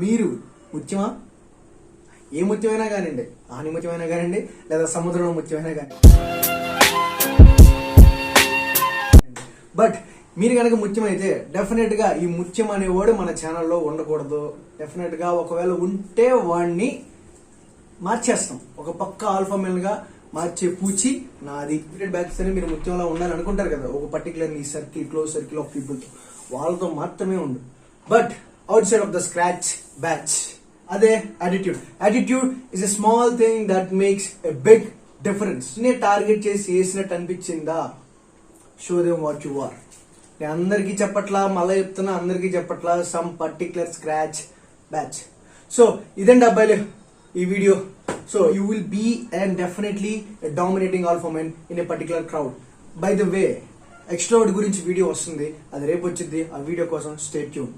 మీరు ముత్యమా? ఏ ముత్యమైనా కానివ్వండి, ఆని ముత్యమైనా కానివ్వండి, లేదా సముద్రంలో ముత్యమైనా కానీ, బట్ మీరు కనుక ముత్యం అయితే డెఫినెట్ గా ఈ ముత్యం అనేవాడు మన ఛానల్లో ఉండకూడదు. డెఫినెట్ గా ఒకవేళ ఉంటే వాడిని మార్చేస్తాం. ఒక పక్క ఆల్ఫా మెల్ గా మార్చే పూచి నాది. బ్యాక్స్ అని మీరు ముత్యంలో ఉండాలని అనుకుంటారు కదా, ఒక పర్టికులర్ నీ circle, close circle of people, వాళ్ళతో మాత్రమే ఉండు. But outside of the scratch batch అదే attitude. Attitude is a small thing that makes a big difference. నేను టార్గెట్ చేసి చేసినట్టు అనిపించిందా? Show them what you are. నేను అందరికీ చెప్పట్లా, మళ్ళీ చెప్తున్నా, అందరికీ చెప్పట్లా, some particular scratch batch. So ఇదండి అబ్బాయిలు ఈ వీడియో. So you will be and definitely dominating alpha men in a particular crowd. By the way, extrovert గురించి వీడియో వస్తుంది, అది రేపు వచ్చింది. ఆ వీడియో కోసం స్టే ట్యూన్.